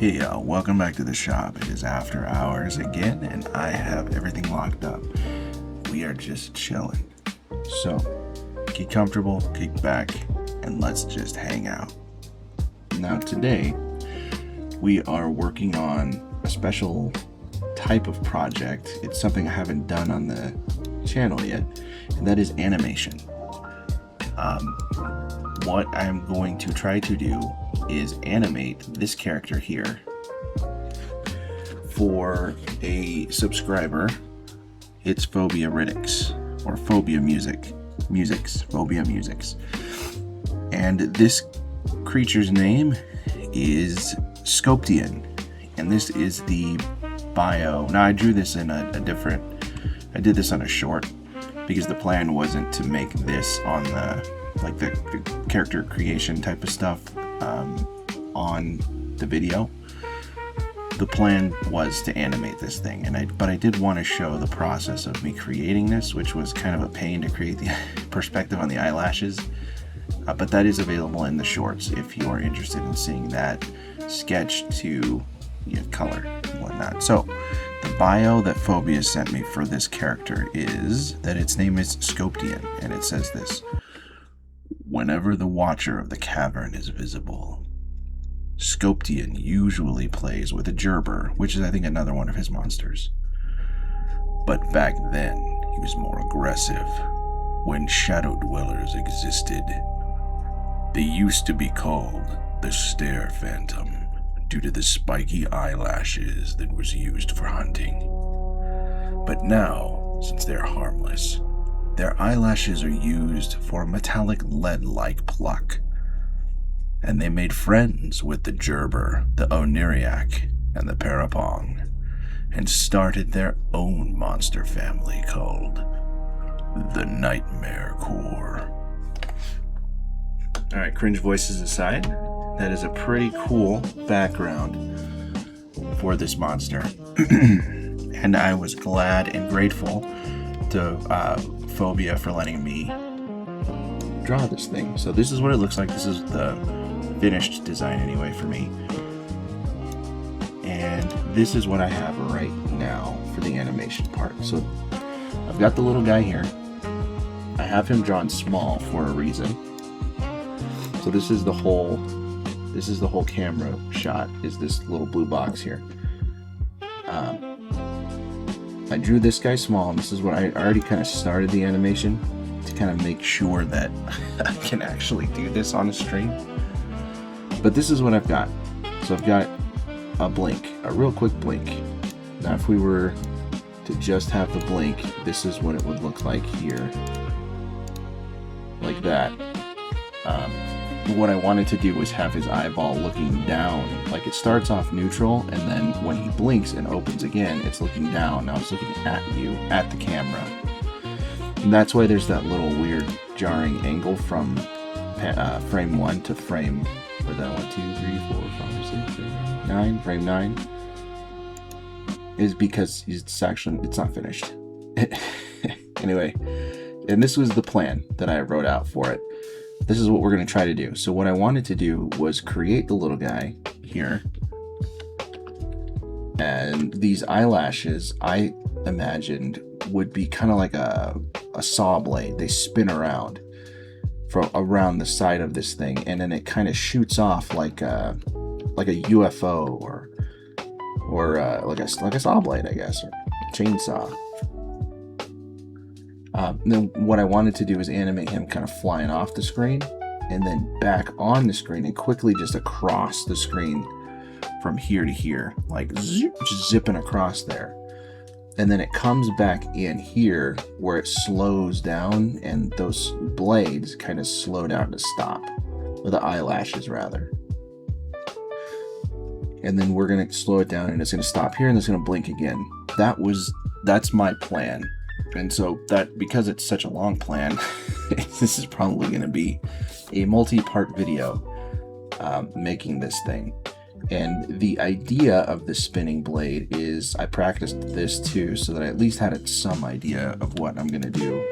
Hey y'all, welcome back to the shop. It is after hours again, and I have everything locked up. We are just chilling. So, get comfortable, kick back, and let's just hang out. Now today, we are working on a special type of project. It's something I haven't done on the channel yet, and that is animation. What I'm going to try to do is animate this character here for a subscriber. It's Phobia Ridix, or Phobia Phobia Musics. And this creature's name is Scoptian, and this is the bio. Now I drew this in I did this on a short, because the plan wasn't to make this on the character creation type of stuff on the video. The plan was to animate this thing, but I did want to show the process of me creating this, which was kind of a pain to create the perspective on the eyelashes. But that is available in the shorts if you are interested in seeing that sketch to color and whatnot. So the bio that Phobia sent me for this character is that its name is Scoptian, and it says this: whenever the watcher of the cavern is visible, Scoptian usually plays with a gerber, which is I think another one of his monsters. But back then, he was more aggressive. When shadow dwellers existed, they used to be called the Stare Phantom due to the spiky eyelashes that was used for hunting. But now, since they're harmless, their eyelashes are used for metallic lead-like pluck. And they made friends with the gerber, the Oniriac, and the Parapong, and started their own monster family called the Nightmare Corps. Alright, cringe voices aside, that is a pretty cool background for this monster. And I was glad and grateful to Phobia for letting me draw this thing. So this is what it looks like. This is the finished design anyway for me. And this is what I have right now for the animation part. So I've got the little guy here. I have him drawn small for a reason. So this is the whole camera shot, is this little blue box here. I drew this guy small, and this is what I already kind of started the animation to kind of make sure that I can actually do this on a stream. But this is what I've got. So I've got a blink, a real quick blink. Now if we were to just have the blink, this is what it would look like here. Like that. What I wanted to do was have his eyeball looking down. Like it starts off neutral, and then when he blinks and opens again, it's looking down. Now it's looking at you, at the camera. And that's why there's that little weird jarring angle from frame 1 to frame, or that 1, 2, 3, 4, 5, 6, 7, 9, frame 9, is because it's not finished. Anyway, and this was the plan that I wrote out for it. This is what we're going to try to do. So what I wanted to do was create the little guy here. And these eyelashes, I imagined, would be kind of like a saw blade. They spin around from around the side of this thing, and then it kind of shoots off like a UFO or like a saw blade, I guess, or a chainsaw. Then what I wanted to do is animate him kind of flying off the screen and then back on the screen and quickly just across the screen from here to here, like just zipping across there. And then it comes back in here where it slows down, and those blades kind of slow down to stop, or the eyelashes rather. And then we're going to slow it down, and it's going to stop here, and it's going to blink again. That's my plan. And so that, because it's such a long plan, this is probably going to be a multi-part video making this thing. And the idea of the spinning blade is I practiced this too, so that I at least had some idea of what I'm going to do,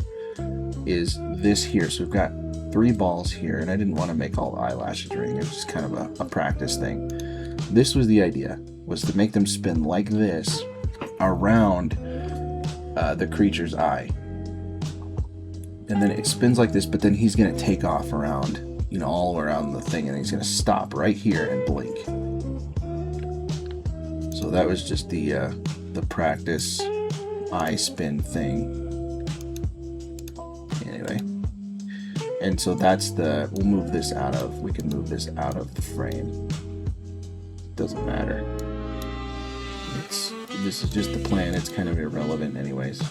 is this here. So we've got 3 balls here, and I didn't want to make all the eyelashes ring. It was just kind of a practice thing. this was the idea, was to make them spin like this around the creature's eye. And then it spins like this, but then he's going to take off around, you know, all around the thing, and he's going to stop right here and blink. So that was just the practice eye spin thing. Anyway. And so that's we'll move this we can move this out of the frame. Doesn't matter. This is just the plan. It's kind of irrelevant anyways.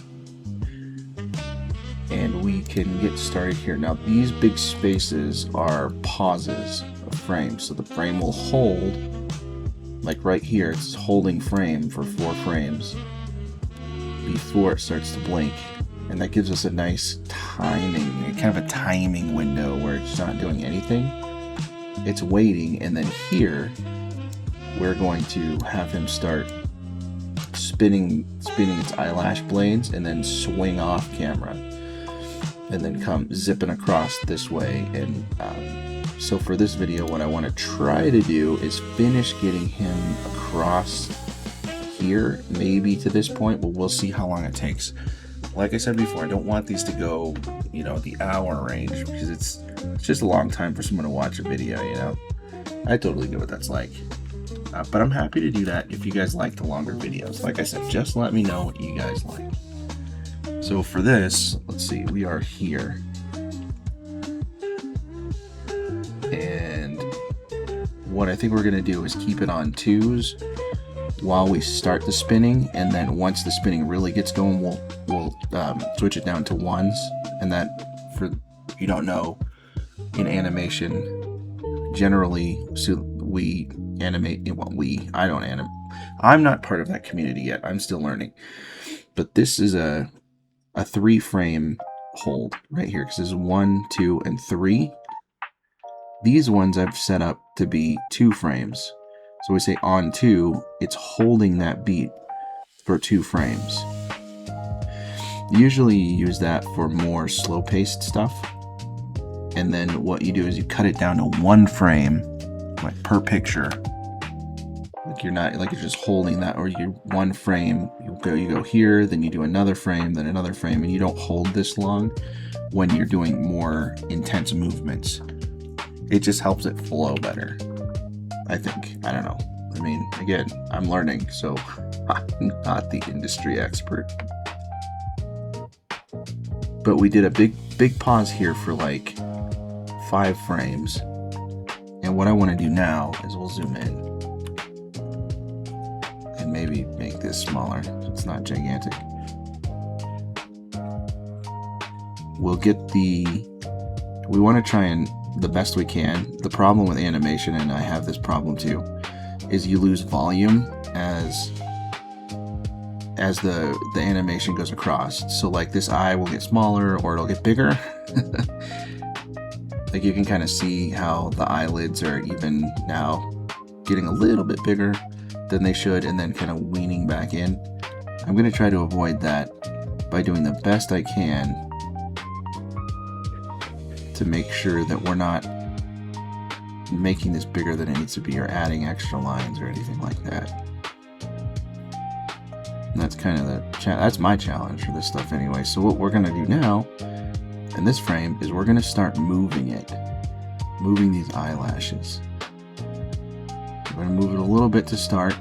And we can get started here. Now these big spaces are pauses of frames. So the frame will hold, like right here, it's holding frame for 4 frames before it starts to blink. And that gives us a nice timing, kind of a timing window where it's not doing anything. It's waiting, and then here, we're going to have him start spinning its eyelash blades and then swing off camera. And then come zipping across this way. And so for this video, what I want to try to do is finish getting him across here, maybe to this point, but we'll see how long it takes. Like I said before, I don't want these to go, you know, the hour range, because it's just a long time for someone to watch a video, you know. I totally get what that's like. But I'm happy to do that if you guys like the longer videos. Like I said, just let me know what you guys like. So for this, let's see, we are here. And what I think we're going to do is keep it on 2s while we start the spinning, and then once the spinning really gets going, we'll switch it down to 1s. And that, for you don't know, in animation, generally, so we animate, well, I don't animate. I'm not part of that community yet. I'm still learning. But this is a 3-frame hold right here, because this is 1, 2, and 3. These ones I've set up to be 2 frames. So we say on 2, it's holding that beat for 2 frames. Usually you use that for more slow-paced stuff. And then what you do is you cut it down to 1 frame, like per picture. Like you're just holding that, or you 1 frame, you go here, then you do another frame, then another frame, and you don't hold this long when you're doing more intense movements. It just helps it flow better, I think. I don't know. I mean, again, I'm learning, so I'm not the industry expert. But we did a big pause here for like 5 frames. And what I want to do now is we'll zoom in and maybe make this smaller so it's not gigantic. We want to try and the best we can. The problem with animation, and I have this problem too, is you lose volume as the animation goes across. So like this eye will get smaller or it'll get bigger. Like you can kind of see how the eyelids are even now getting a little bit bigger than they should, and then kind of weaning back in. I'm going to try to avoid that by doing the best I can to make sure that we're not making this bigger than it needs to be or adding extra lines or anything like that. And that's kind of that's my challenge for this stuff anyway. So what we're going to do now in this frame is we're going to start moving these eyelashes. We're going to move it a little bit to start,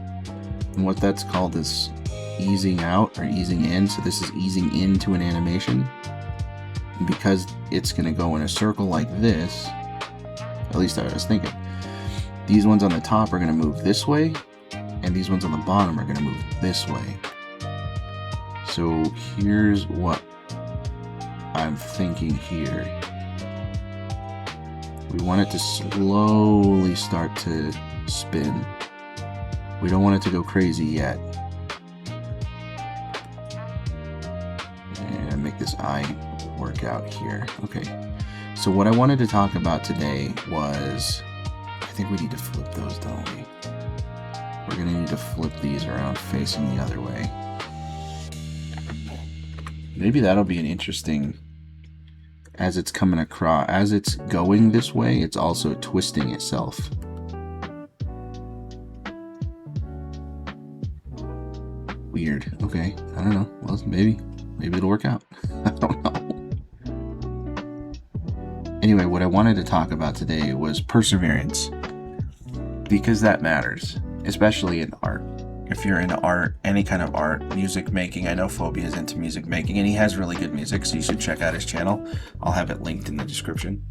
and what that's called is easing out or easing in. So this is easing into an animation. And because it's going to go in a circle like this, at least I was thinking, these ones on the top are going to move this way, and these ones on the bottom are going to move this way. So here's what I'm thinking here. We want it to slowly start to spin. We don't want it to go crazy yet. And make this eye work out here. Okay, so what I wanted to talk about today was, I think we need to flip those, don't we? We're gonna need to flip these around facing the other way. Maybe that'll be an interesting, as it's coming across, as it's going this way, it's also twisting itself. Weird. Okay, I don't know. Well, maybe it'll work out. I don't know. Anyway, what I wanted to talk about today was perseverance, because that matters, especially in art. If you're into art, any kind of art, music making, I know Phobia is into music making, and he has really good music, so you should check out his channel. I'll have it linked in the description.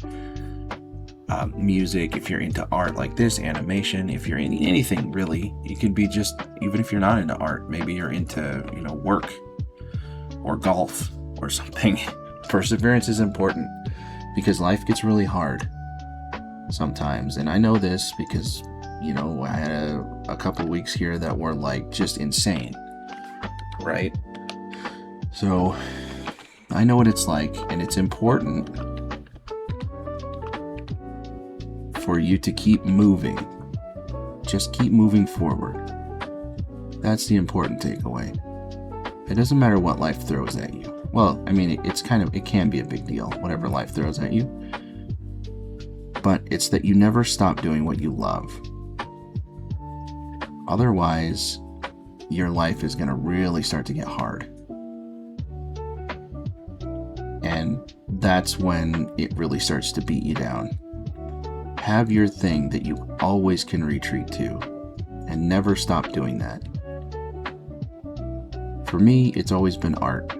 Music, if you're into art like this, animation, if you're into anything really, it could be just, even if you're not into art, maybe you're into, work or golf or something. Perseverance is important because life gets really hard sometimes, and I know this because I had a couple weeks here that were like just insane, right? So I know what it's like, and it's important for you to keep moving. Just keep moving forward. That's the important takeaway. It doesn't matter what life throws at you. Well, I mean, it can be a big deal, whatever life throws at you. But it's that you never stop doing what you love. Otherwise, your life is going to really start to get hard. And that's when it really starts to beat you down. Have your thing that you always can retreat to, and never stop doing that. For me, it's always been art.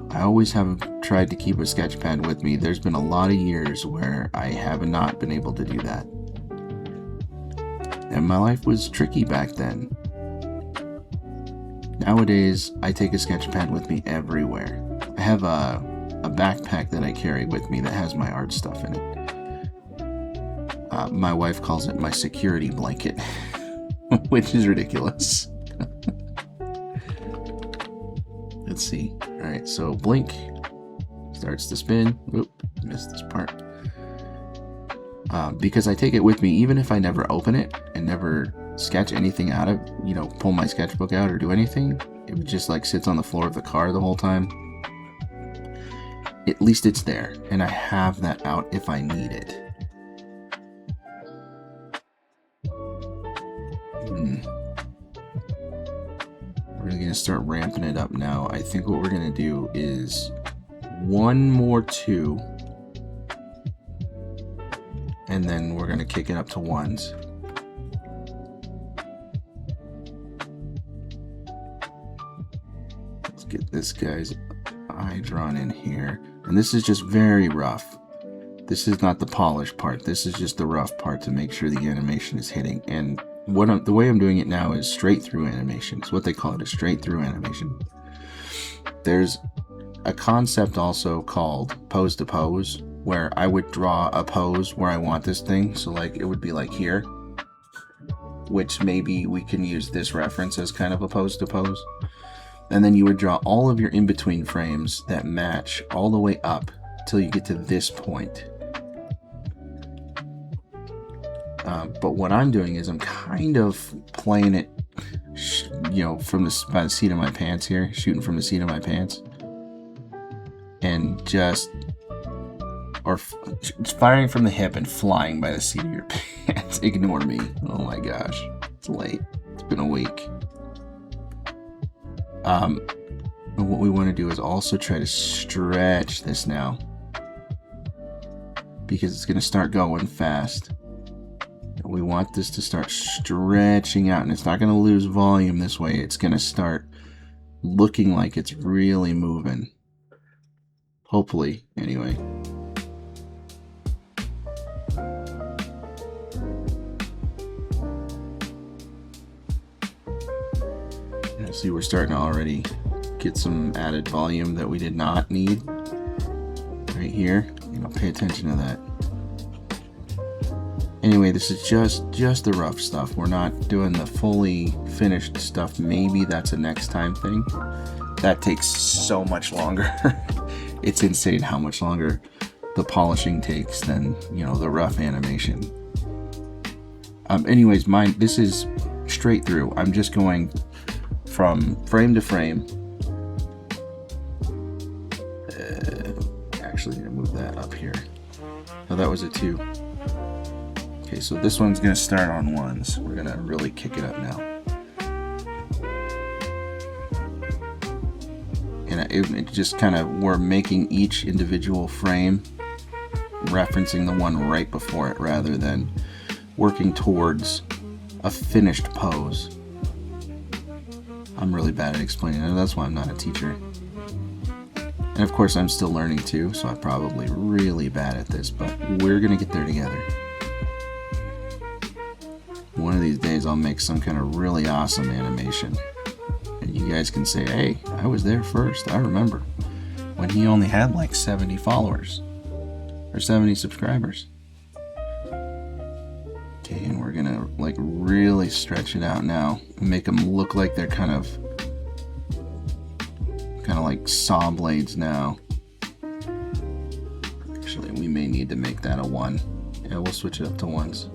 I always have tried to keep a sketch pad with me. There's been a lot of years where I have not been able to do that. And my life was tricky back then. Nowadays, I take a sketch pad with me everywhere. I have a backpack that I carry with me that has my art stuff in it. My wife calls it my security blanket, which is ridiculous. Let's see. All right, so blink starts to spin. Oop, missed this part. Because I take it with me, even if I never open it and never sketch anything out of, pull my sketchbook out or do anything, it just like sits on the floor of the car the whole time. At least it's there, and I have that out if I need it. We're going to start ramping it up now. I think what we're going to do is one more 2, and then we're going to kick it up to 1s. Let's get this guy's eye drawn in here. And this is just very rough. This is not the polished part. This is just the rough part to make sure the animation is hitting. And the way I'm doing it now is straight through animation. It's what they call it, a straight through animation. There's a concept also called pose to pose, where I would draw a pose where I want this thing. So like it would be like here, which maybe we can use this reference as kind of a pose to pose. And then you would draw all of your in-between frames that match all the way up till you get to this point. But what I'm doing is I'm kind of playing it, from by the seat of my pants here, shooting from the seat of my pants, and firing from the hip and flying by the seat of your pants. Ignore me. Oh my gosh, it's late. It's been a week. And what we want to do is also try to stretch this now, because it's going to start going fast. We want this to start stretching out, and it's not going to lose volume this way. It's going to start looking like it's really moving. Hopefully, anyway. See, we're starting to already get some added volume that we did not need right here. Pay attention to that. Anyway, this is just the rough stuff. We're not doing the fully finished stuff. Maybe that's a next time thing. That takes so much longer. It's insane how much longer the polishing takes than, the rough animation. Anyways, this is straight through. I'm just going from frame to frame. Actually, I'm gonna move that up here. Oh, that was a 2. Okay, so this one's gonna start on 1s. We're gonna really kick it up now. And it just kind of, we're making each individual frame referencing the one right before it rather than working towards a finished pose. I'm really bad at explaining it. That's why I'm not a teacher. And of course I'm still learning too, so I'm probably really bad at this, but we're gonna get there together. One of these days I'll make some kind of really awesome animation. And you guys can say, hey, I was there first. I remember when he only had like 70 followers or 70 subscribers. Okay, and we're gonna like really stretch it out now and make them look like they're kind of like saw blades now. Actually, we may need to make that a 1. Yeah, we'll switch it up to 1s.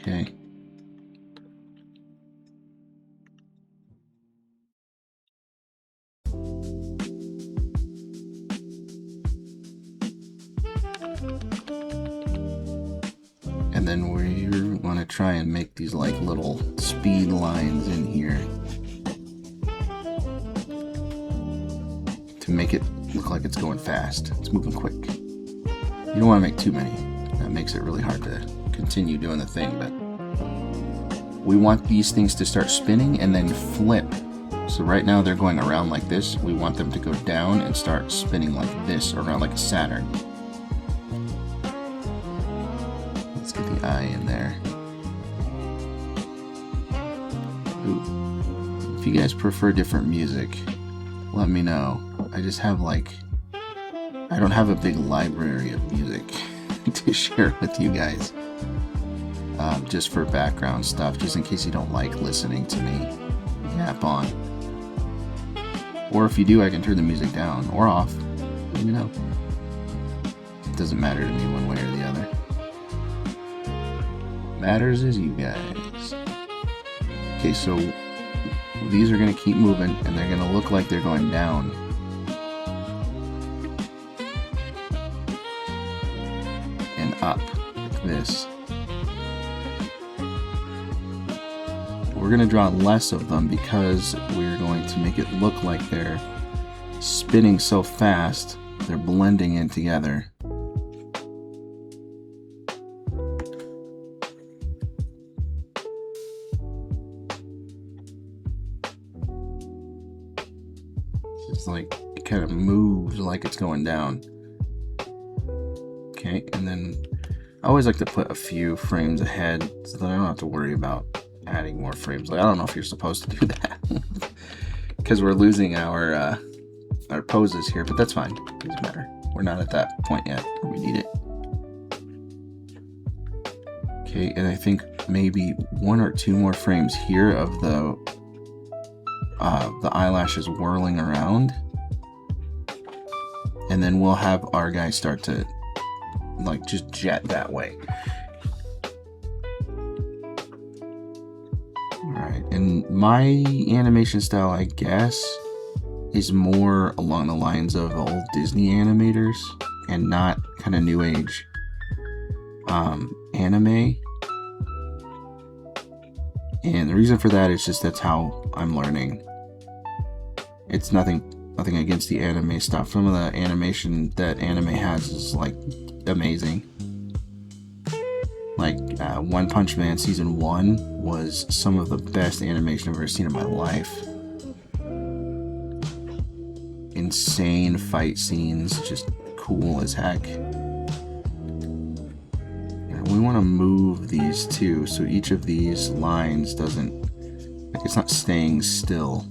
Okay. And then we're going to try and make these like little speed lines in here to make it look like it's going fast. It's moving quick. You don't want to make too many. That makes it really hard to continue doing the thing, but we want these things to start spinning and then flip. So right now they're going around like this. We want them to go down and start spinning like this, around like a Saturn. Let's get the eye in there. Ooh. If you guys prefer different music, let me know. I just have like, I don't have a big library of music to share with you guys. Just for background stuff, just in case you don't like listening to me yap on. Or if you do, I can turn the music down or off. Let me know. It doesn't matter to me one way or the other. What matters is you guys. Okay, so these are going to keep moving and they're going to look like they're going down. And up, like this. We're going to draw less of them because we're going to make it look like they're spinning so fast, they're blending in together. It's like, it kind of moves like it's going down. Okay, and then I always like to put a few frames ahead so that I don't have to worry about adding more frames. Like, I don't know if you're supposed to do that because we're losing our poses here, but that's fine. It doesn't matter. We're not at that point yet where we need it. Okay, and I think maybe 1 or 2 more frames here of the eyelashes whirling around, and then we'll have our guy start to like just jet that way. Alright, and my animation style, I guess, is more along the lines of old Disney animators and not kind of new age anime. And the reason for that is just that's how I'm learning. It's nothing against the anime stuff. Some of the animation that anime has is like amazing. Like One Punch Man Season 1 was some of the best animation I've ever seen in my life. Insane fight scenes, just cool as heck. And we want to move these too, so each of these lines doesn't, like, it's not staying still.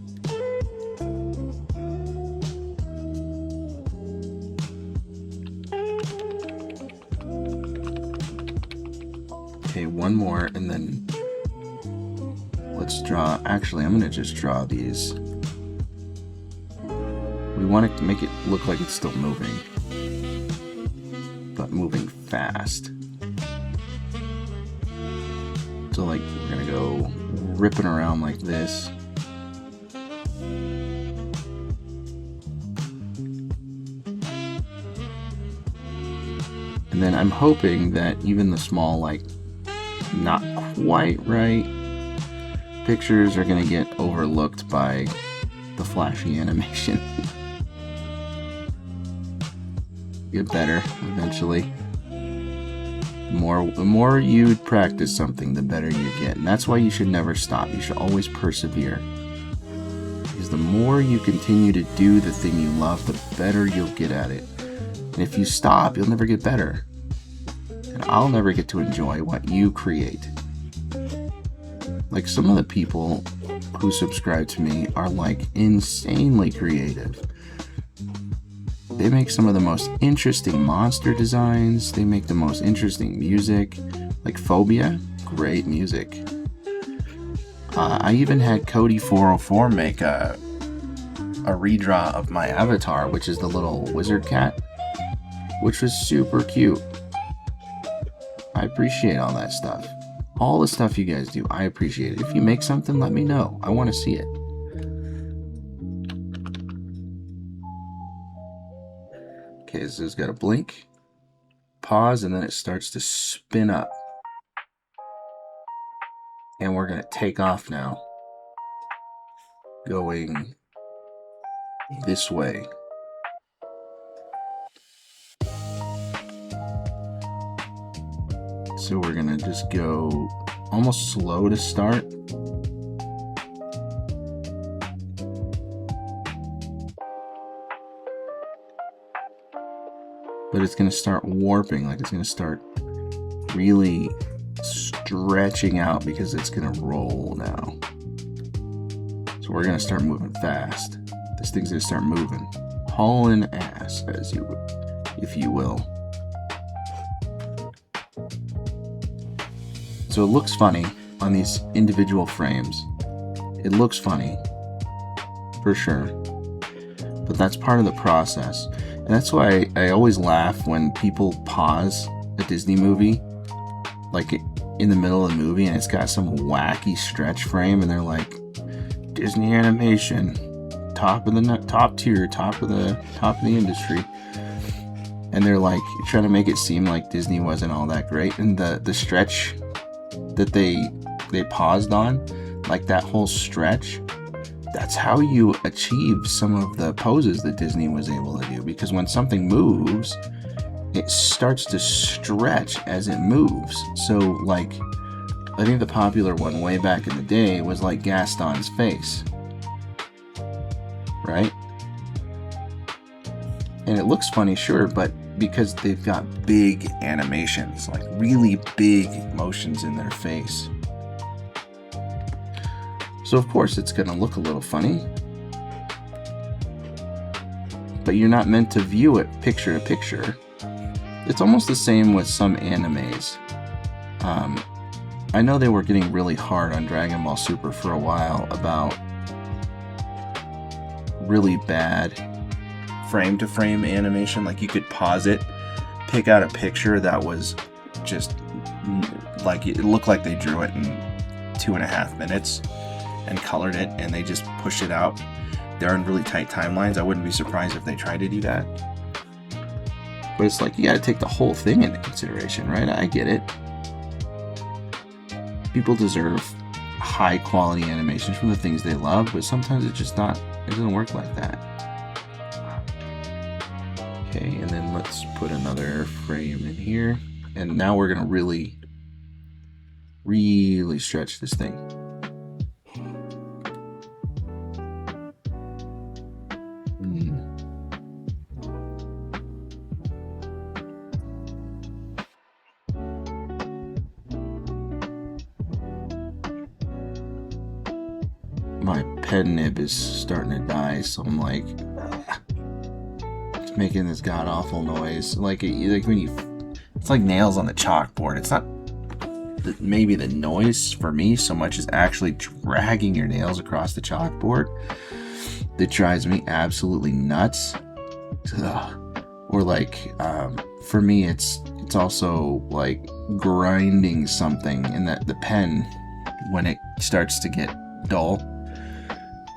Okay, one more, and then let's draw. Actually, I'm going to just draw these. We want to make it look like it's still moving, but moving fast. So, like, we're going to go ripping around like this. And then I'm hoping that even the small, like, not quite right, pictures are gonna get overlooked by the flashy animation. Get better eventually. The more you practice something, the better you get. And that's why you should never stop. You should always persevere. Because the more you continue to do the thing you love, the better you'll get at it. And if you stop, you'll never get better. And I'll never get to enjoy what you create. Like, some of the people who subscribe to me are like insanely creative. They make some of the most interesting monster designs. They make the most interesting music. Like Phobia, great music. I even had Cody404 make a redraw of my avatar, which is the little wizard cat, which was super cute. I appreciate all that stuff. All the stuff you guys do, I appreciate it. If you make something, let me know. I want to see it. Okay, so it's got a blink, pause, and then it starts to spin up. And we're going to take off now, going this way. So we're going to just go almost slow to start. But it's going to start warping, like it's going to start really stretching out because it's going to roll now. So we're going to start moving fast. This thing's going to start moving, hauling ass, if you will. So it looks funny on these individual frames. It looks funny, for sure. But that's part of the process. And that's why I always laugh when people pause a Disney movie, like in the middle of the movie, and it's got some wacky stretch frame, and they're like, Disney animation, top tier, top of the industry. And they're like trying to make it seem like Disney wasn't all that great. And the stretch that they paused on, like that whole stretch, that's how you achieve some of the poses that Disney was able to do. Because when something moves, it starts to stretch as it moves. So, like, I think the popular one way back in the day was like Gaston's face, right? And it looks funny, sure, but because they've got big animations, like really big motions in their face. So of course it's going to look a little funny, but you're not meant to view it picture to picture. It's almost the same with some animes. I know they were getting really hard on Dragon Ball Super for a while about really bad frame-to-frame animation. Like, you could pause it, pick out a picture that was just like, it looked like they drew it in 2.5 minutes and colored it, and they just pushed it out. They're in really tight timelines. I wouldn't be surprised if they tried to do that. But it's like, you got to take the whole thing into consideration, right? I get it. People deserve high quality animations from the things they love, but sometimes it's just not, it doesn't work like that. Okay, and then let's put another frame in here. And now we're going to really stretch this thing. My pen nib is starting to die, so I'm like, it's making this god awful noise. Like when you, it's like nails on the chalkboard. It's not maybe the noise for me so much as actually dragging your nails across the chalkboard that drives me absolutely nuts. Ugh. Or like, for me, it's also like grinding something, and that the pen, when it starts to get dull,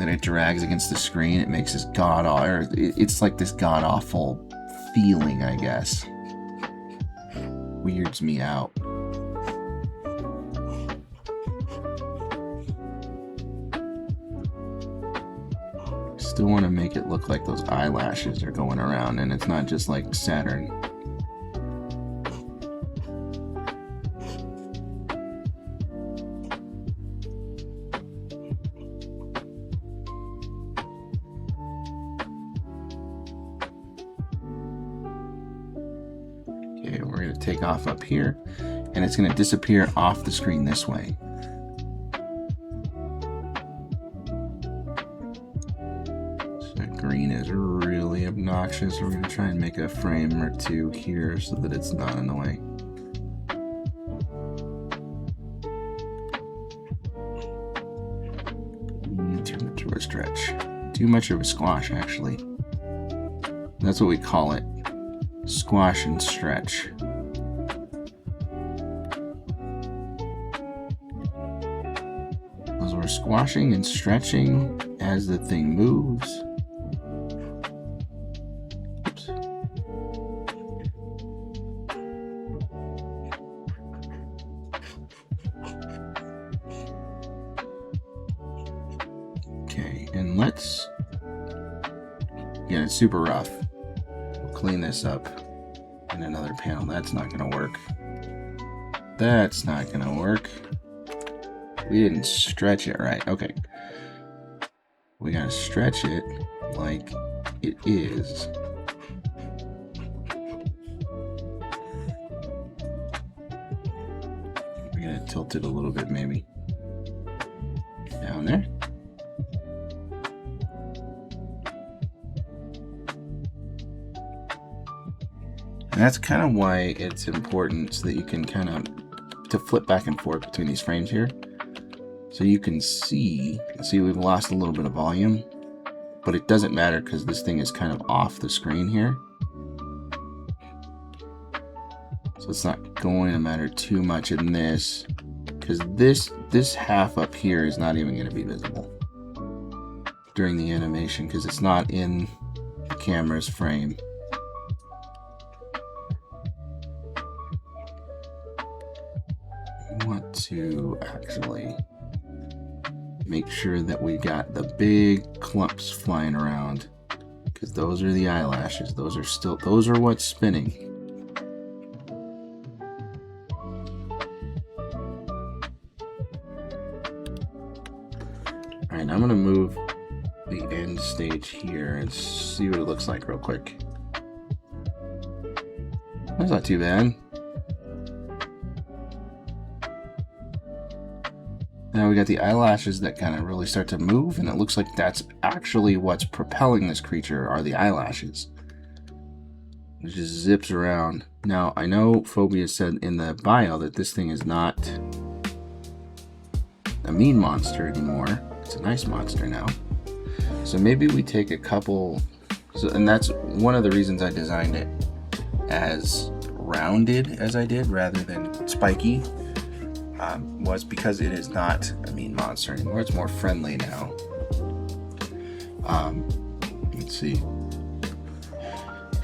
then it drags against the screen. It makes this it's like this god awful feeling, I guess. Weirds me out. Still want to make it look like those eyelashes are going around and it's not just like Saturn. Okay, we're going to take off up here and it's going to disappear off the screen this way. Green is really obnoxious. We're going to try and make a frame or two here so that it's not in the way. Too much of a stretch. Too much of a squash, actually. That's what we call it. Squash and stretch. Because we're squashing and stretching as the thing moves. Okay, and let's, yeah, it's super rough. We'll clean this up in another panel. That's not gonna work. That's not gonna work. We didn't stretch it right. Okay. We gotta stretch it like it is. We're gonna tilt it a little bit maybe. Down there. And that's kind of why it's important so that you can kind of to flip back and forth between these frames here. So you can see we've lost a little bit of volume, but it doesn't matter because this thing is kind of off the screen here. So it's not going to matter too much in this, because this half up here is not even going to be visible during the animation because it's not in the camera's frame. I want to actually make sure that we got the big clumps flying around, because those are the eyelashes. Those are what's spinning. Alright, I'm gonna move the end stage here and see what it looks like real quick. That's not too bad. Now we got the eyelashes that kind of really start to move, and it looks like that's actually what's propelling this creature are the eyelashes. It just zips around. Now I know Phobia said in the bio that this thing is not a mean monster anymore. It's a nice monster now. So maybe we take a couple, and that's one of the reasons I designed it as rounded as I did rather than spiky. Was because it is not a mean monster anymore. It's more friendly now. Let's see.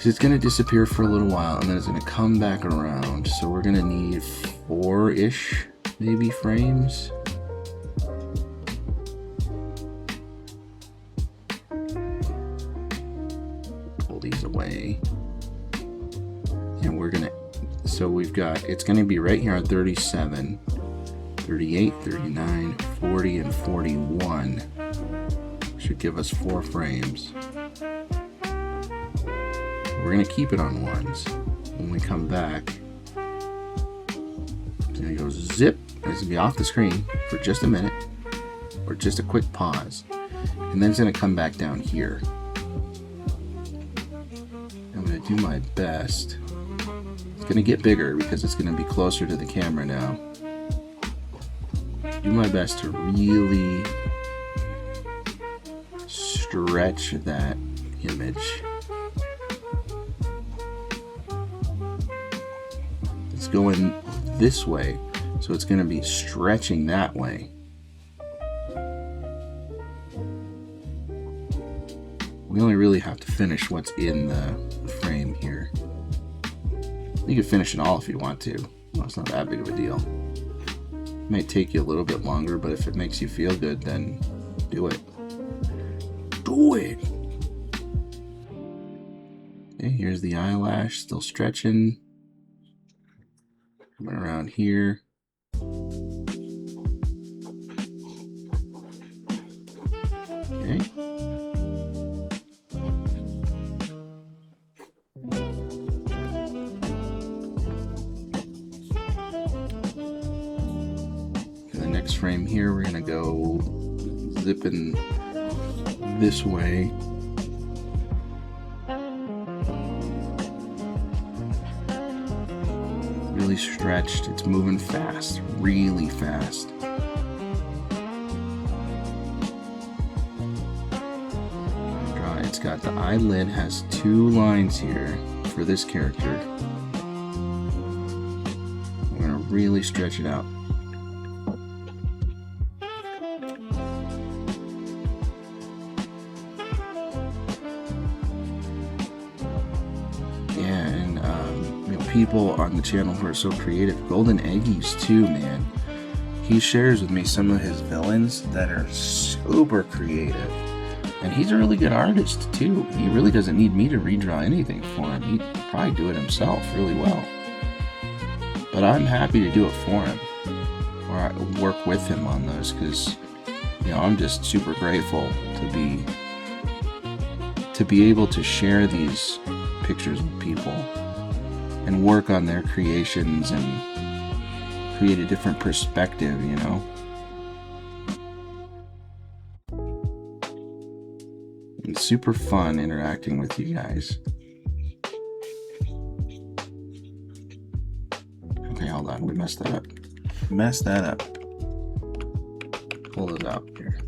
It's going to disappear for a little while and then it's going to come back around. So we're going to need 4-ish maybe frames. Pull these away. And we're going to, so we've got, it's going to be right here on 37. 38, 39, 40, and 41 should give us 4 frames. We're going to keep it on ones. When we come back, it's going to go zip. It's going to be off the screen for just a minute, or just a quick pause, and then it's going to come back down here. I'm going to do my best. It's going to get bigger because it's going to be closer to the camera now. Do my best to really stretch that image. It's going this way, so it's going to be stretching that way. We only really have to finish what's in the frame here. You can finish it all if you want to. Well, it's not that big of a deal. It may take you a little bit longer, but if it makes you feel good, then do it. do it. Okay, here's the eyelash still stretching. Coming around here. Okay. The next frame here, we're gonna go zipping this way. Really stretched. It's moving fast, really fast. It's got the eyelid has 2 lines here for this character. I'm gonna really stretch it out. Yeah, and you know, people on the channel who are so creative, Golden Eggies too, man. He shares with me some of his villains that are super creative. And he's a really good artist too. He really doesn't need me to redraw anything for him. He'd probably do it himself really well. But I'm happy to do it for him, or I work with him on those, because you know, I'm just super grateful to be able to share these pictures with people and work on their creations and create a different perspective, you know. It's super fun interacting with you guys. Okay, hold on. We messed that up. Pull it out here.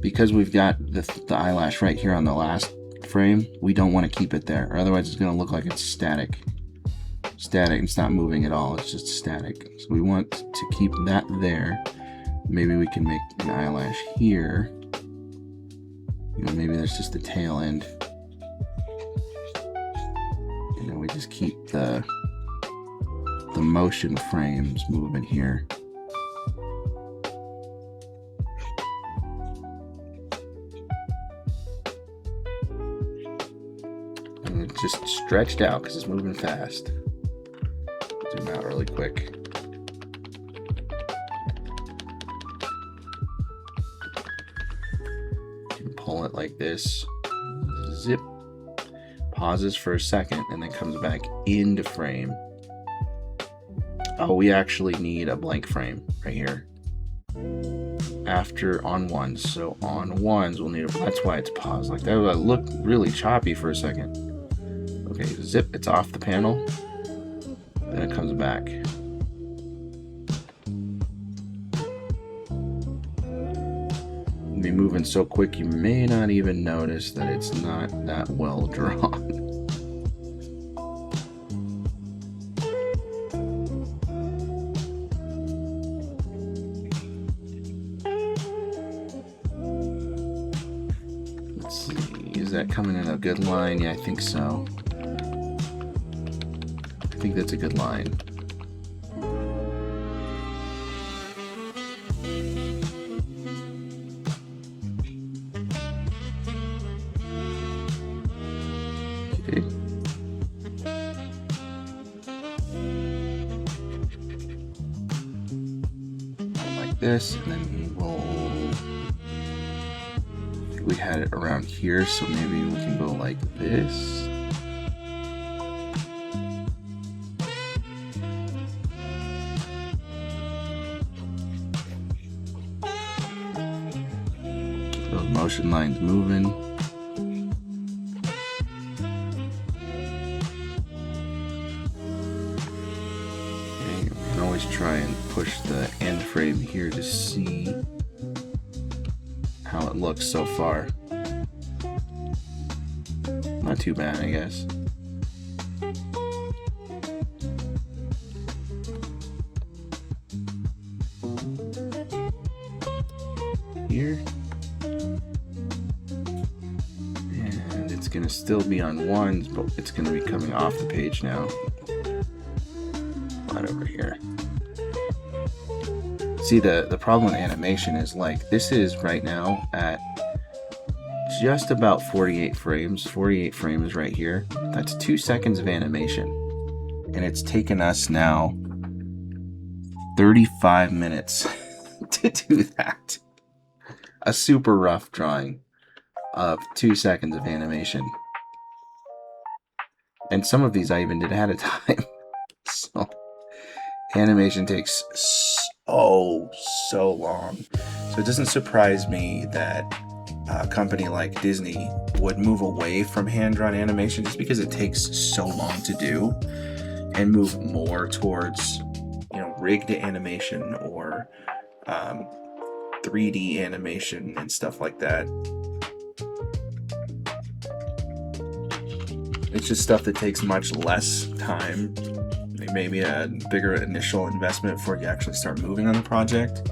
Because we've got the eyelash right here on the last frame, we don't want to keep it there, or otherwise it's going to look like it's static. It's not moving at all. It's just static. So we want to keep that there. Maybe we can make an eyelash here. You know, maybe there's just the tail end. You know, we just keep the motion frames moving here. And it's just stretched out because it's moving fast. Zoom out really quick. Pull it like this, zip, pauses for a second, and then comes back into frame. Oh, we actually need a blank frame right here. After on ones, so on ones we'll need that's why it's paused like that. It looked really choppy for a second. Okay, zip, it's off the panel, then it comes back. Be moving so quick you may not even notice that it's not that well drawn. Let's see, is that coming in a good line? Yeah, I think so. I think that's a good line. Like this, and then we had it around here, so maybe we can go like this. Those motion lines moving. Try and push the end frame here to see how it looks so far. Not too bad, I guess. Here. And it's gonna still be on ones, but it's gonna be coming off the page now. Right over here. See, the problem with animation is, like, this is right now at just about 48 frames. 48 frames right here. That's 2 seconds of animation. And it's taken us now 35 minutes to do that. A super rough drawing of 2 seconds of animation. And some of these I even did ahead of time. So animation takes so long. So it doesn't surprise me that a company like Disney would move away from hand-drawn animation just because it takes so long to do, and move more towards, rigged animation or 3D animation and stuff like that. It's just stuff that takes much less time, maybe a bigger initial investment before you actually start moving on the project,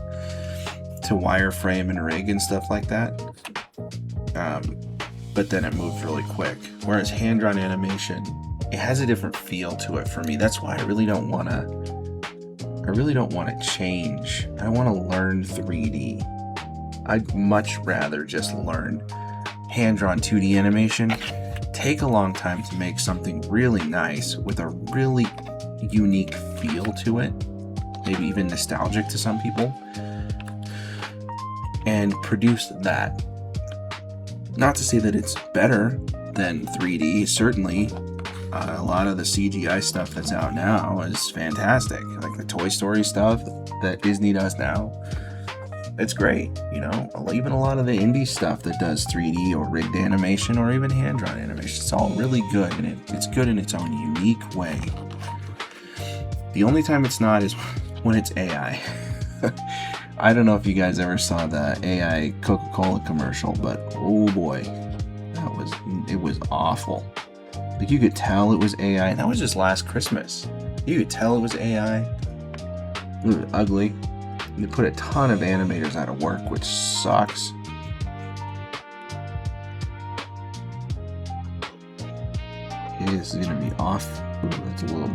to wireframe and rig and stuff like that. But then it moves really quick. Whereas hand-drawn animation, it has a different feel to it for me. That's why I really don't want to change. I don't want to learn 3D. I'd much rather just learn hand-drawn 2D animation, take a long time to make something really nice with a really unique feel to it, maybe even nostalgic to some people, and produce that. Not to say that it's better than 3D. Certainly, a lot of the CGI stuff that's out now is fantastic. Like the Toy Story stuff that Disney does now, it's great. Even a lot of the indie stuff that does 3D or rigged animation or even hand-drawn animation, it's all really good, and it's good in its own unique way. The only time it's not is when it's AI. I don't know if you guys ever saw the AI Coca-Cola commercial, but oh boy, it was awful. Like, you could tell it was AI, and that was just last Christmas. You could tell it was AI. It was ugly. They put a ton of animators out of work, which sucks. Okay, this is gonna be off. It's a little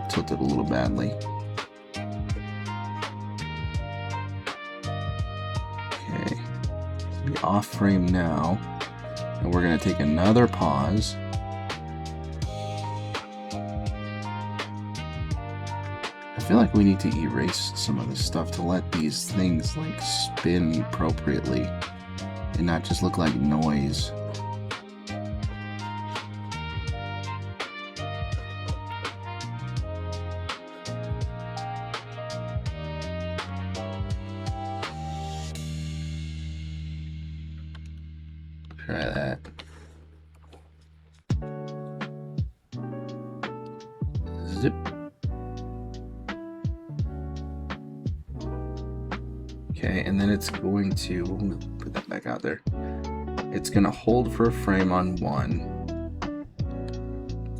tilted a little badly. Okay, it's gonna be off frame now, and we're gonna take another pause. I feel like we need to erase some of this stuff to let these things spin appropriately and not just look like noise. Try that. Zip. Okay, and then it's going to put that back out there. It's going to hold for a frame on 1,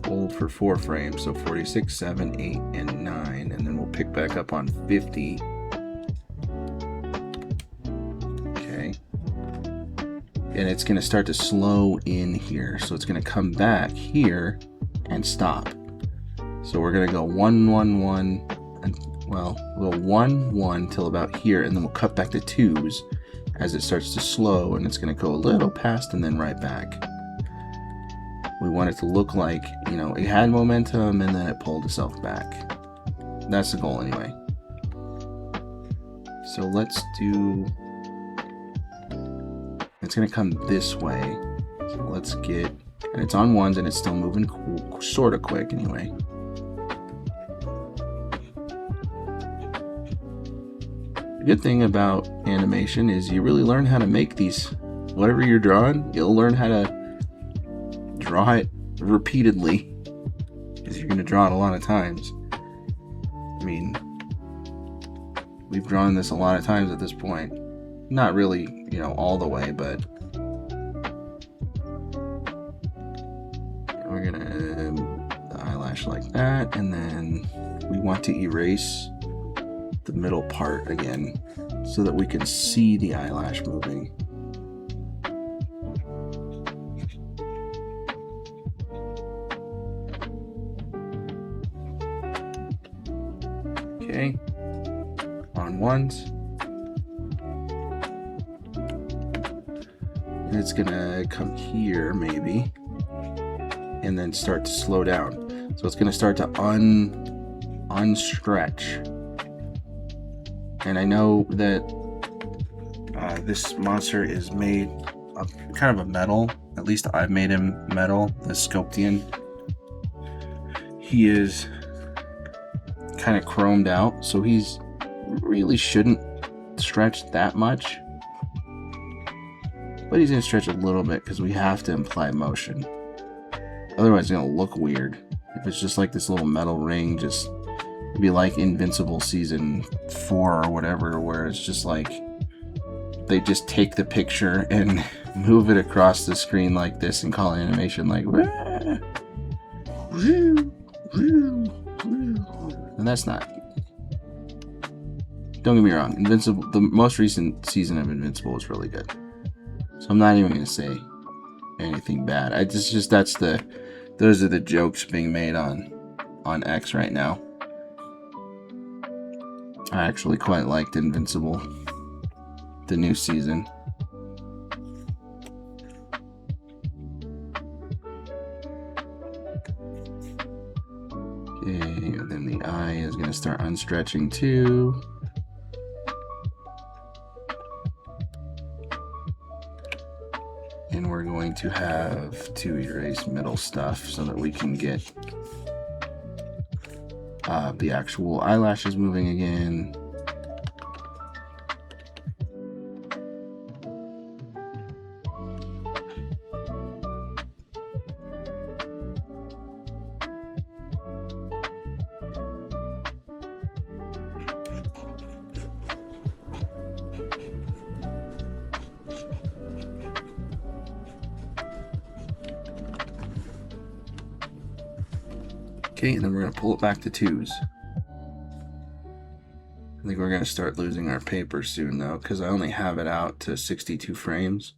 hold for 4 frames, so 46, 7, 8, and 9, and then we'll pick back up on 50. Okay, and it's going to start to slow in here, so it's going to come back here and stop. So we're going to go 1, 1, 1, and we'll 1, 1 till about here, and then we'll cut back to 2s as it starts to slow, and it's going to go a little past and then right back. We want it to look like, it had momentum and then it pulled itself back. That's the goal anyway. So let's do, it's going to come this way. So let's get, and it's on 1s and it's still moving sort of quick anyway. The good thing about animation is you really learn how to make these. Whatever you're drawing, you'll learn how to draw it repeatedly, because you're going to draw it a lot of times. I mean, we've drawn this a lot of times at this point. Not really, all the way, but we're going to the eyelash like that, and then we want to erase the middle part again so that we can see the eyelash moving. Okay, on 1s. And it's gonna come here maybe, and then start to slow down. So it's gonna start to unstretch. And I know that this monster is made of kind of a metal. At least I've made him metal, the Sculptian. He is kind of chromed out, so he's really shouldn't stretch that much. But he's going to stretch a little bit because we have to imply motion. Otherwise it's going to look weird. If it's just like this little metal ring, just it'd be like Invincible season 4 or whatever, where it's just like they just take the picture and move it across the screen like this and call animation like and that's not. Don't get me wrong, Invincible, the most recent season of Invincible was really good. So I'm not even gonna say anything bad. Those are the jokes being made on X right now. I actually quite liked Invincible, the new season. Okay, and then the eye is going to start unstretching too. And we're going to have to erase middle stuff so that we can get the actual eyelashes moving again. Okay, and then we're going to pull it back to 2s. I think we're going to start losing our paper soon, though, because I only have it out to 62 frames.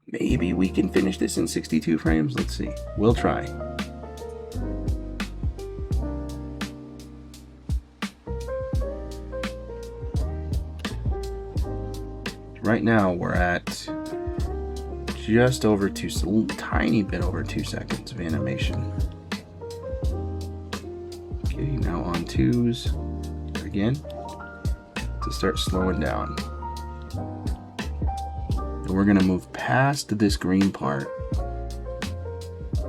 Maybe we can finish this in 62 frames. Let's see. We'll try. Right now, we're at just over a tiny bit over 2 seconds of animation. Okay, now on 2s again to start slowing down. And we're going to move past this green part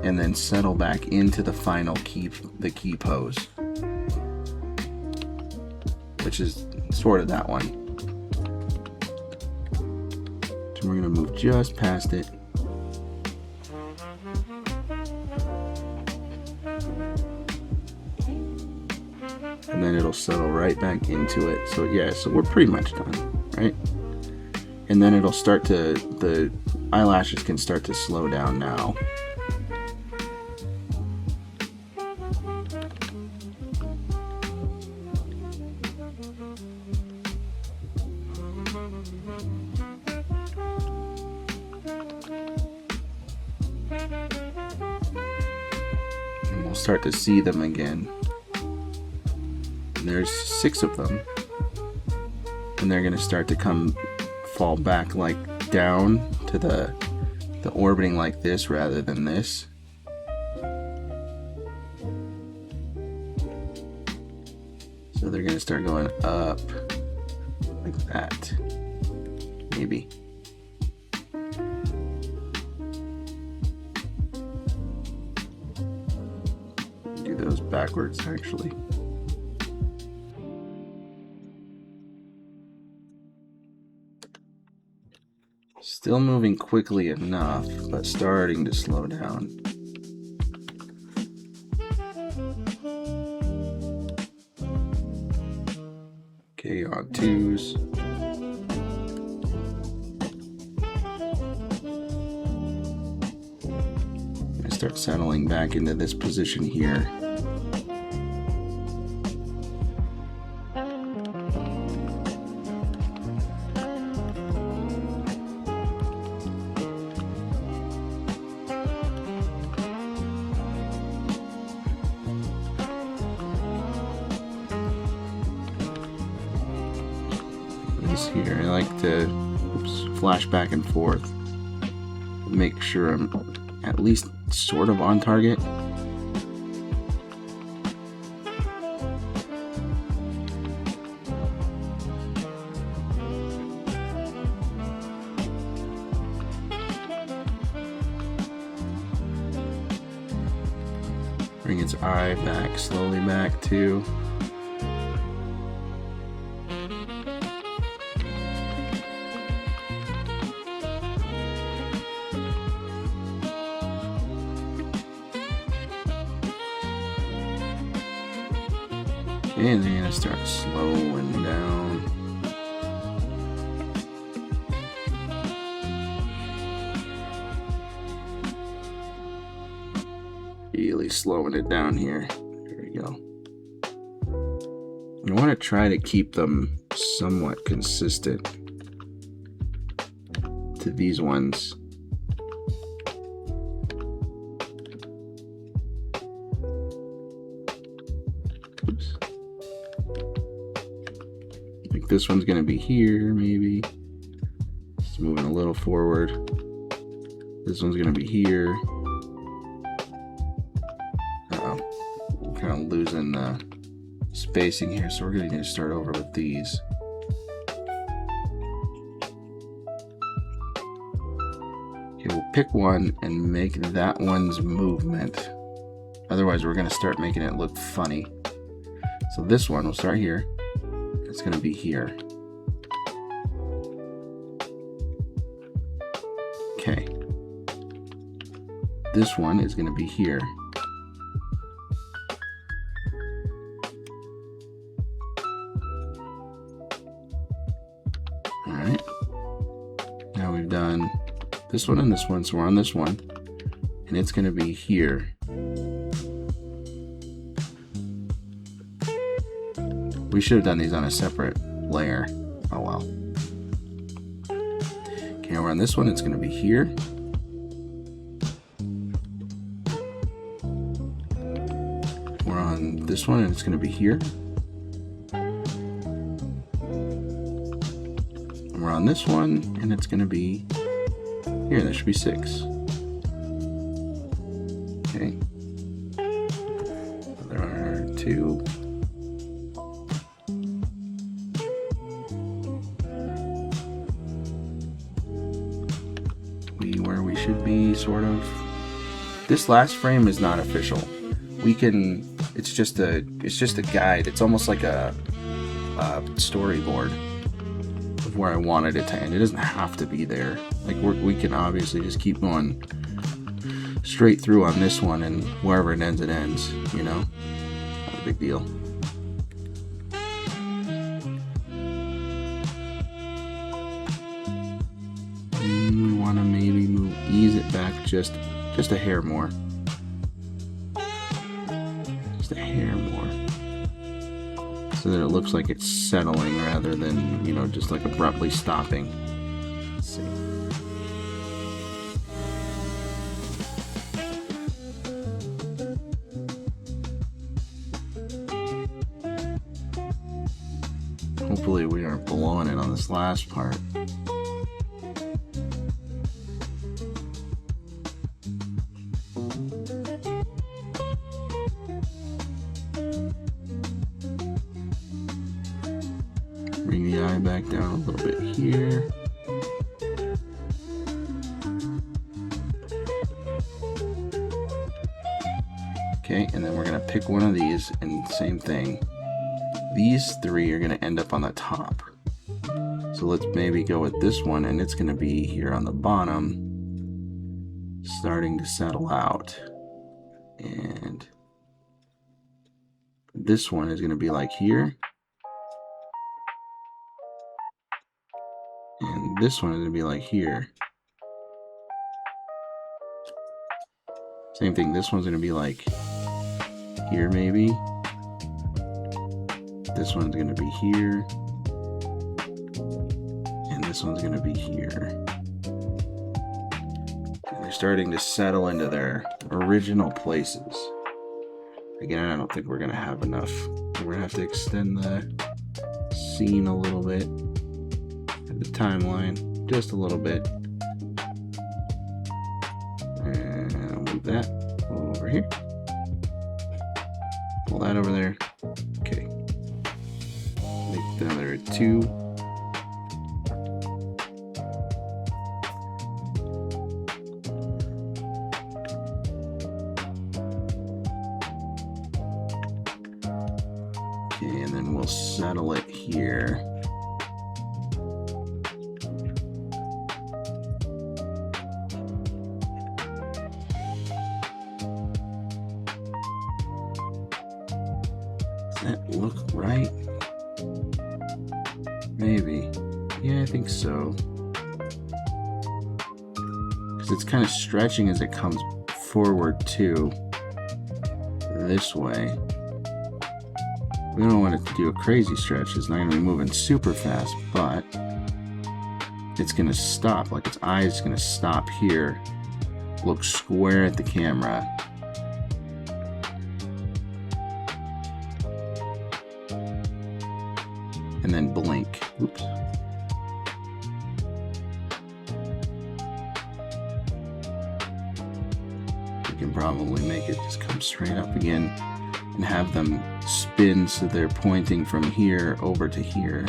and then settle back into the final key pose, which is sort of that one. So we're going to move just past it. And then it'll settle right back into it. So yeah, so we're pretty much done, right? And then it'll start to, the eyelashes can start to slow down now. And we'll start to see them again. There's 6 of them, and they're going to start to fall back like down to the orbiting like this rather than this. So they're going to start going up like that, maybe. Do those backwards actually. Still moving quickly enough, but starting to slow down. Okay, on 2s. I start settling back into this position here. Here, I like to flash back and forth. Make sure I'm at least sort of on target. Bring its eye back, slowly back too. And they're gonna start slowing down. Really slowing it down here. There we go. I want to try to keep them somewhat consistent to these ones. Oops. Like this one's going to be here, maybe. Just moving a little forward. This one's going to be here. Kind of losing the spacing here, so we're going to need to start over with these. Okay, we'll pick one and make that one's movement. Otherwise, we're going to start making it look funny. So this one, we'll start here. It's going to be here. Okay. This one is going to be here. Alright. Now we've done this one and this one, so we're on this one. And it's going to be here. We should have done these on a separate layer. Oh well. Okay, now we're on this one, it's going to be here. We're on this one and it's going to be here. And we're on this one and it's going to be here. There should be 6. Okay. There are 2. Where we should be, sort of. This last frame is not official. We can. It's just a guide. It's almost like a storyboard of where I wanted it to end. It doesn't have to be there. Like we can obviously just keep going straight through on this one, and wherever it ends, you know? Not a big deal. We want to maybe ease it back just a hair more. Just a hair more. So that it looks like it's settling rather than, you know, just like abruptly stopping. Let's see. Hopefully we aren't blowing it on this last part. Bring the eye back down a little bit here. Okay, and then we're going to pick one of these, and same thing. These 3 are going to end up on the top. So let's maybe go with this one, and it's going to be here on the bottom, starting to settle out. And this one is going to be like here. And this one is going to be like here. Same thing, this one's going to be like here maybe. This one's going to be here. And this one's going to be here. And they're starting to settle into their original places. Again, I don't think we're going to have enough. We're going to have to extend the scene a little bit. The timeline. just a little bit. And I'll move that over here. Pull that over there. Okay. Make another 2. Okay, and then we'll settle it here. Does that look right? Maybe. Yeah, I think so. Because it's kind of stretching as it comes forward too. This way. We don't want it to do a crazy stretch. It's not going to be moving super fast, but it's going to stop. Like its eye is going to stop here, look square at the camera. And then blink. Oops. We can probably make it just come straight up again and have them spin so they're pointing from here over to here.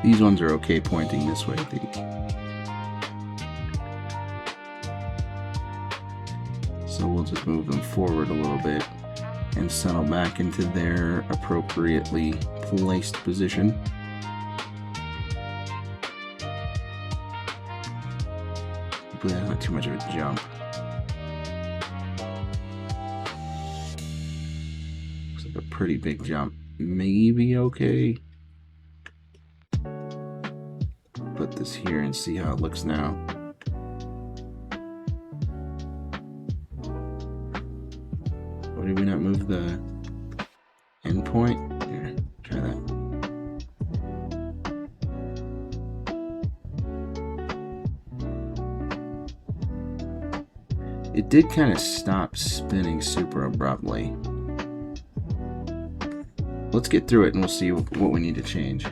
These ones are okay pointing this way, I think. So we'll just move them forward a little bit and settle back into their appropriately placed position. Hopefully that's not too much of a jump. Looks like a pretty big jump. Maybe okay. Put this here and see how it looks now. Why did we not move the endpoint? Here, try that. It did kind of stop spinning super abruptly. Let's get through it and we'll see what we need to change.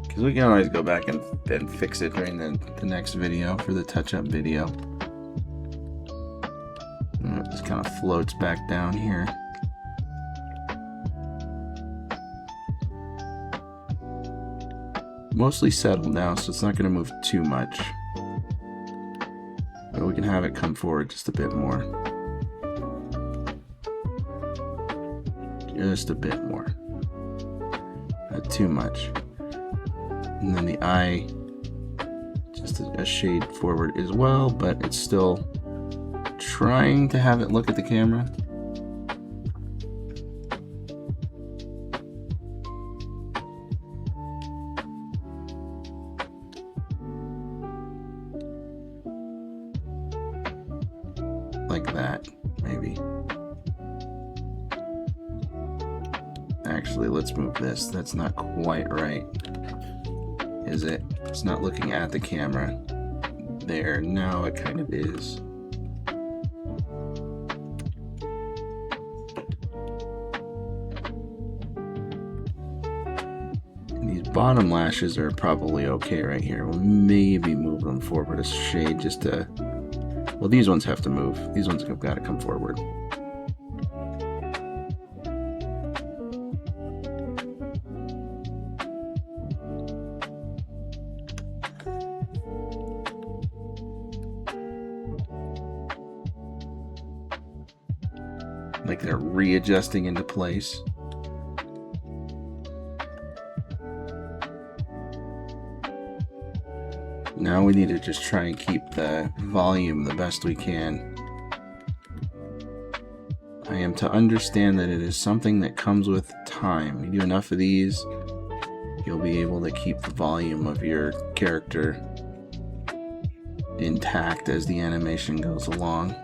Because we can always go back and fix it during the next video for the touch-up video. And it just kind of floats back down here. Mostly settled now, so it's not going to move too much. But we can have it come forward just a bit more. Just a bit more. Not too much. And then the eye, just a shade forward as well, but it's still trying to have it look at the camera. Like that, maybe. Actually, let's move this. That's not quite right. Is it? It's not looking at the camera. There, now it kind of is. And these bottom lashes are probably okay right here. We'll maybe move them forward a shade just to... Well, these ones have to move. These ones have got to come forward. Like they're readjusting into place. Now we need to just try and keep the volume the best we can. I am to understand that it is something that comes with time. You do enough of these, you'll be able to keep the volume of your character intact as the animation goes along.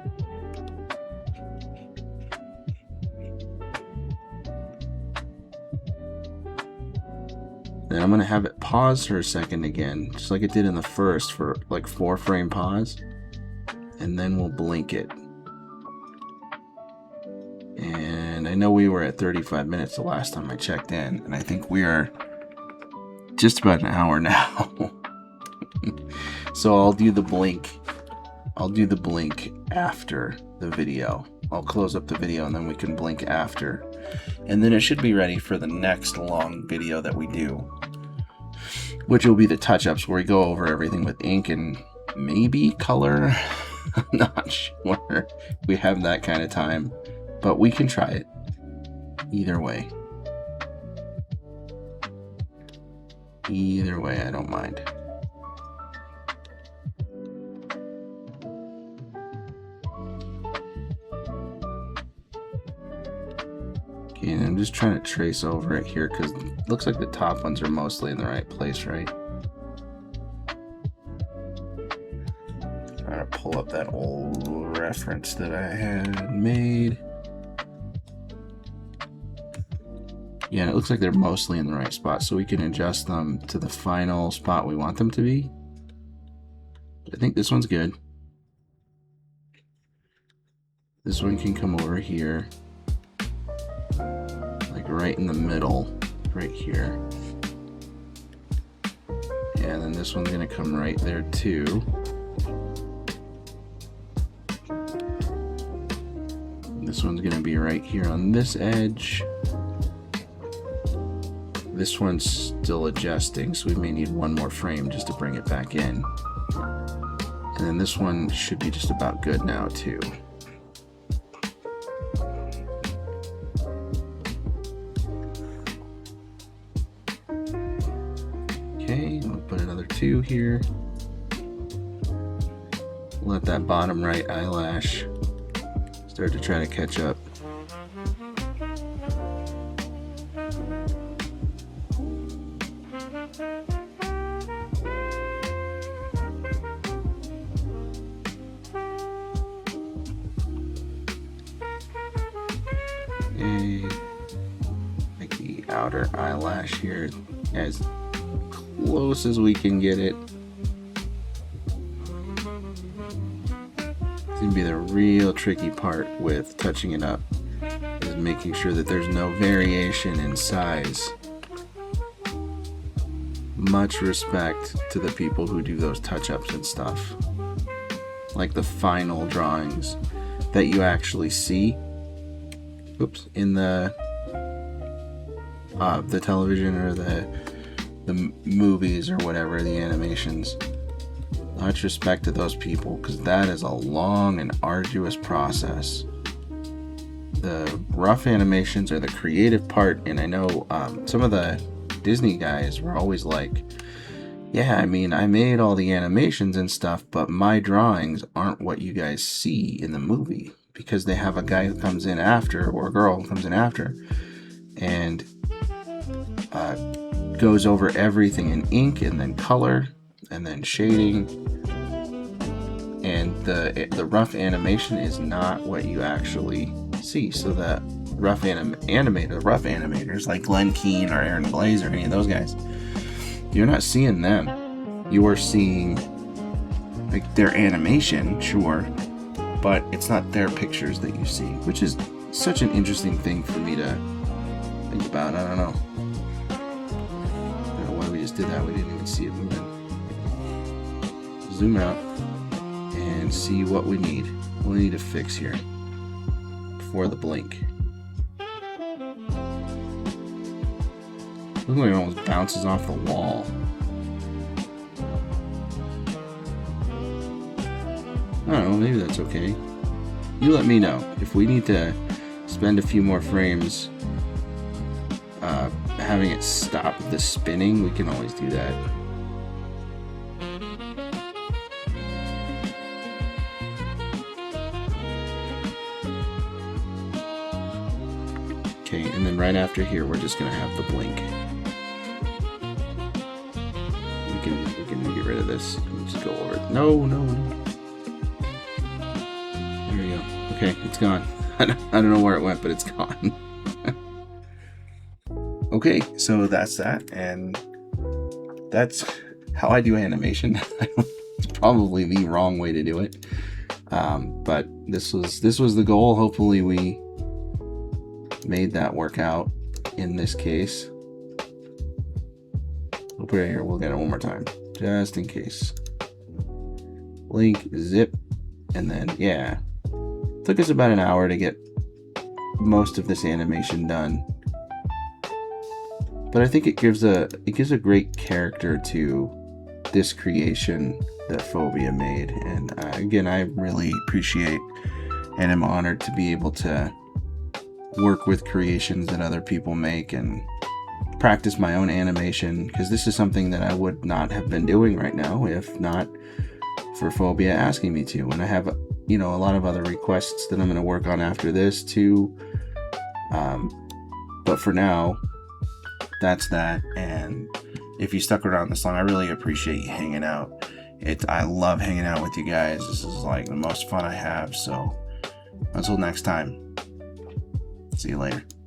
Then I'm going to have it pause for a second again, just like it did in the first, for like 4-frame pause. And then we'll blink it. And I know we were at 35 minutes the last time I checked in, and I think we are just about an hour now. So I'll do the blink. I'll do the blink after the video. I'll close up the video and then we can blink after. And then it should be ready for the next long video that we do, which will be the touch-ups where we go over everything with ink and maybe color. I'm not sure we have that kind of time, but we can try it either way. Either way, I don't mind. Okay, and I'm just trying to trace over it here because it looks like the top ones are mostly in the right place, right? Trying to pull up that old reference that I had made. Yeah, and it looks like they're mostly in the right spot, so we can adjust them to the final spot we want them to be. I think this one's good. This one can come over here, like right in the middle, right here. And then this one's gonna come right there too. This one's gonna be right here on this edge. This one's still adjusting, so we may need one more frame just to bring it back in. And then this one should be just about good now too. Okay, I'll put another 2 here. Let that bottom right eyelash start to try to catch up. Make the outer eyelash here as close as we can get it. It's gonna be the real tricky part with touching it up, is making sure that there's no variation in size. Much respect to the people who do those touch-ups and stuff, like the final drawings that you actually see, oops, in the television or the movies or whatever, the animations. Much respect to those people, because that is a long and arduous process. The rough animations are the creative part, and I know some of the Disney guys were always like, yeah, I mean, I made all the animations and stuff, but my drawings aren't what you guys see in the movie, because they have a guy who comes in after, or a girl who comes in after, and goes over everything in ink and then color and then shading, and the rough animation is not what you actually see. So that rough animators like Glenn Keane or Aaron Glaze or any of those guys, you're not seeing them. You are seeing like their animation, sure, but it's not their pictures that you see, which is such an interesting thing for me to think about. I don't know why we just did that. We didn't even see it moving. Zoom out and see what we need. What we need to fix here for the blink. Looks like it almost bounces off the wall. I don't know, maybe that's okay. You let me know. If we need to spend a few more frames having it stop the spinning, we can always do that. Okay, and then right after here, we're just gonna have the blink. We can get rid of this. We'll just go over it. No. There we go. Okay, it's gone. I don't know where it went, but it's gone. Okay, so that's that, and that's how I do animation. It's probably the wrong way to do it. But this was the goal. Hopefully we made that work out in this case. We'll put it here. We'll get it one more time, just in case. Link, zip, and then, yeah. Took us about an hour to get most of this animation done. But I think it gives a great character to this creation that Phobia made. And again, I really appreciate and am honored to be able to work with creations that other people make and practice my own animation, because this is something that I would not have been doing right now if not for Phobia asking me to. And I have, a lot of other requests that I'm going to work on after this too. But for now, that's that. And if you stuck around this long, I really appreciate you hanging out. I love hanging out with you guys. This is like the most fun I have. So until next time, see you later.